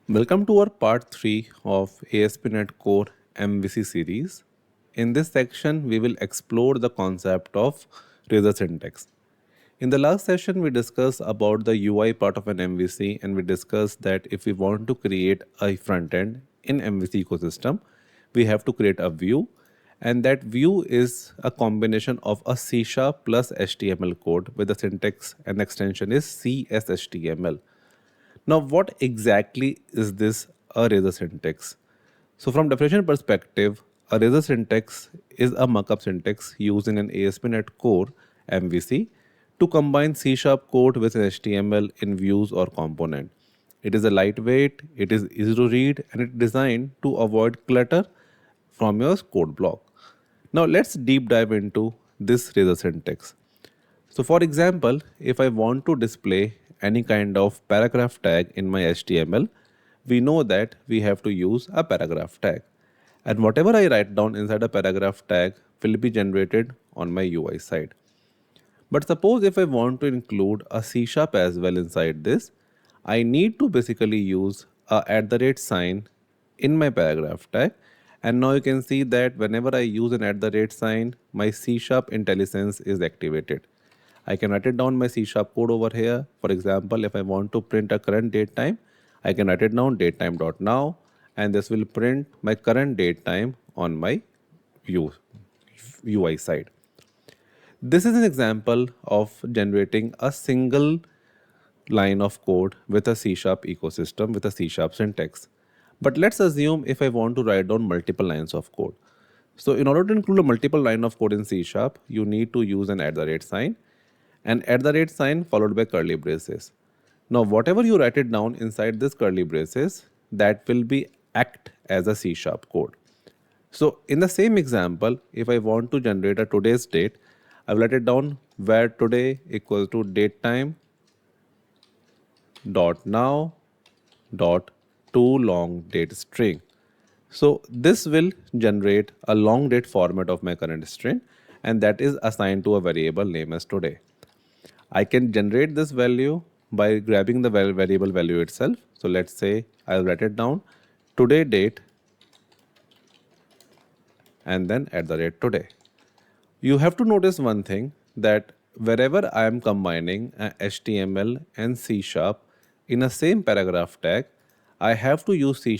Welcome to our part 3 of ASP.NET Core MVC series. In this section, we will explore the concept of RazorSyntax. In the last session, we discussed about the UI part of an MVC, and we discussed that if we want to create a front end in MVC ecosystem, we have to create a view, and that view is a combination of a C# plus HTML code with the syntax and extension is CSHTML. Now, what exactly is this a Razor syntax? So, from definition perspective, a Razor syntax is a markup syntax used in an ASP.NET Core MVC to combine C# code with HTML in views or component. It is a lightweight, it is easy to read, and it is designed to avoid clutter from your code block. Now, let's deep dive into this Razor syntax. So for example, if I want to display any kind of paragraph tag in my HTML, we know that we have to use a paragraph tag. And whatever I write down inside a paragraph tag will be generated on my UI side. But suppose if I want to include a C# as well inside this, I need to basically use a @ in my paragraph tag. And now you can see that whenever I use an @ my C# IntelliSense is activated. I can write it down my C# code over here. For example, if I want to print a current date time, I can write it down datetime.now, and this will print my current date time on my UI side. This is an example of generating a single line of code with a C# ecosystem with a C# syntax. But let's assume if I want to write down multiple lines of code. So in order to include a multiple line of code in C#, you need to use an @ and @ followed by curly braces. Now whatever you write it down inside this curly braces, that will be act as a C# code. So in the same example, if I want to generate a today's date, I will write it down where today equals to datetime dot now dot to long date string. So this will generate a long date format of my current string, and that is assigned to a variable name as today. I can generate this value by grabbing the variable value itself. So let's say I'll write it down today date and then @today. You have to notice one thing, that wherever I am combining HTML and C# in a same paragraph tag, I have to use C#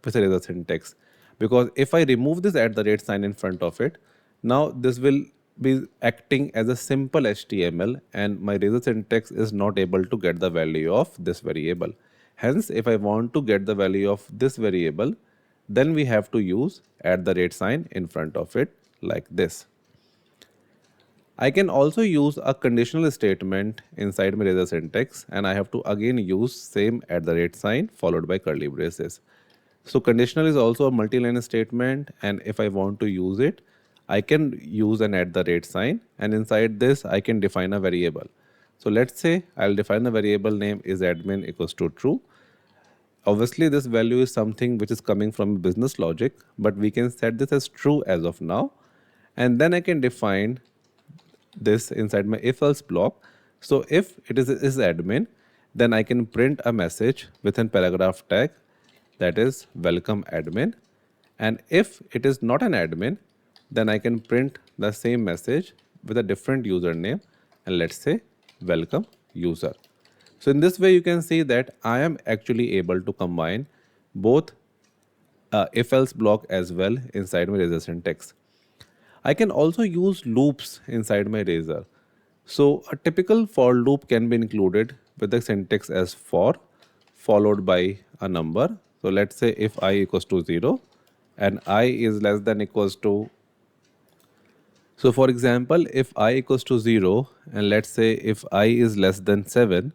with a Razor syntax, because if I remove this @ in front of it, now this will be acting as a simple HTML, and my Razor syntax is not able to get the value of this variable. Hence, if I want to get the value of this variable, then we have to use @ in front of it like this. I can also use a conditional statement inside my Razor syntax, and I have to again use same @ followed by curly braces. So conditional is also a multi-line statement, and if I want to use it, I can use an @ and inside this I can define a variable. So let's say I'll define the variable name is admin equals to true. Obviously this value is something which is coming from business logic, but we can set this as true as of now, and then I can define this inside my if else block. So if it is admin, then I can print a message within paragraph tag, that is welcome admin. And if it is not an admin, then I can print the same message with a different username, and let's say welcome user. So in this way you can see that I am actually able to combine both if else block as well inside my Razor syntax. I can also use loops inside my Razor. So a typical for loop can be included with the syntax as for followed by a number. So let's say if I equals to 0 and I is less than equals to, so for example, if I equals to 0 and let's say if I is less than 7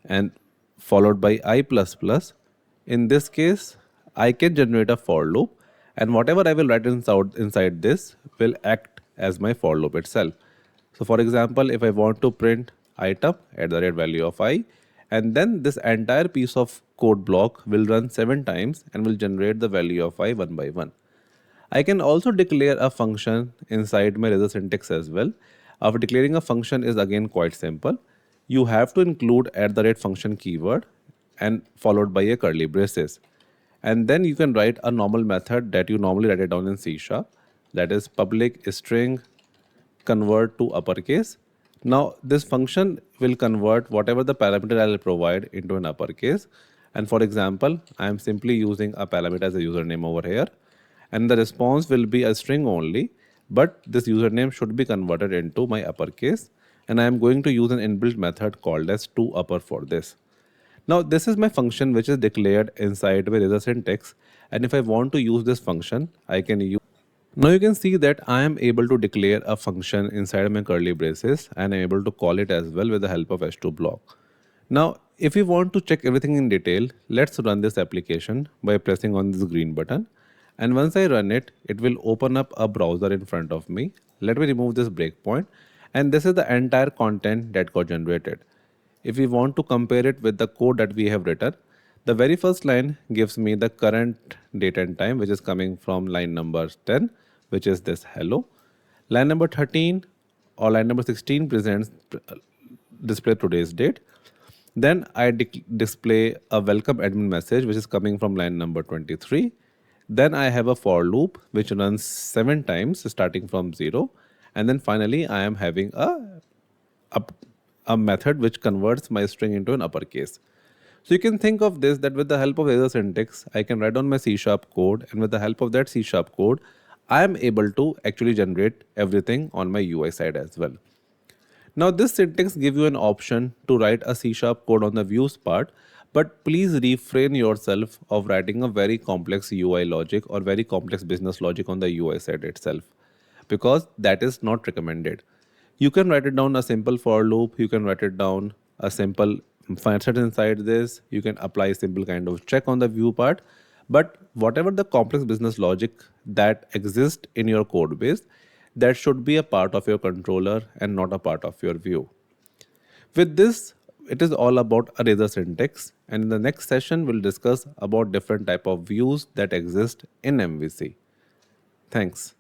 and followed by I plus plus, in this case I can generate a for loop, and whatever I will write inside this will act as my for loop itself. So for example, if I want to print item @value of I, and then this entire piece of code block will run 7 times and will generate the value of I one by one. I can also declare a function inside my Razor syntax as well. After declaring a function is again quite simple. You have to include @function keyword and followed by a curly braces. And then you can write a normal method that you normally write it down in C sharp, that is public string convert to uppercase. Now this function will convert whatever the parameter I'll provide into an uppercase. And for example, I am simply using a parameter as a username over here, and the response will be a string only, but this username should be converted into my uppercase, and I am going to use an inbuilt method called as toUpper for this. Now this is my function which is declared inside my RazorSyntax, and if I want to use this function, I can use. Now you can see that I am able to declare a function inside my curly braces, and I'm able to call it as well with the help of h2 block. Now if we want to check everything in detail, let's run this application by pressing on this green button, and once I run it, it will open up a browser in front of me. Let me remove this breakpoint, and this is the entire content that got generated. If we want to compare it with the code that we have written, the very first line gives me the current date and time, which is coming from line number 10, which is this hello. Line number 13 or line number 16 presents display today's date. Then I display a welcome admin message, which is coming from line number 23. Then I have a for loop which runs 7 times starting from 0. And then finally I am having a method which converts my string into an uppercase. So you can think of this that with the help of RazorSyntax, I can write down my C sharp code, and with the help of that C sharp code, I am able to actually generate everything on my UI side as well. Now this syntax gives you an option to write a C sharp code on the views part, but please refrain yourself of writing a very complex UI logic or very complex business logic on the UI side itself, because that is not recommended. You can write it down a simple for loop, you can write it down a simple function inside this, you can apply a simple kind of check on the view part, but whatever the complex business logic that exists in your code base, that should be a part of your controller and not a part of your view. With this, it is all about a RazorSyntax, and in the next session we'll discuss about different type of views that exist in MVC. Thanks.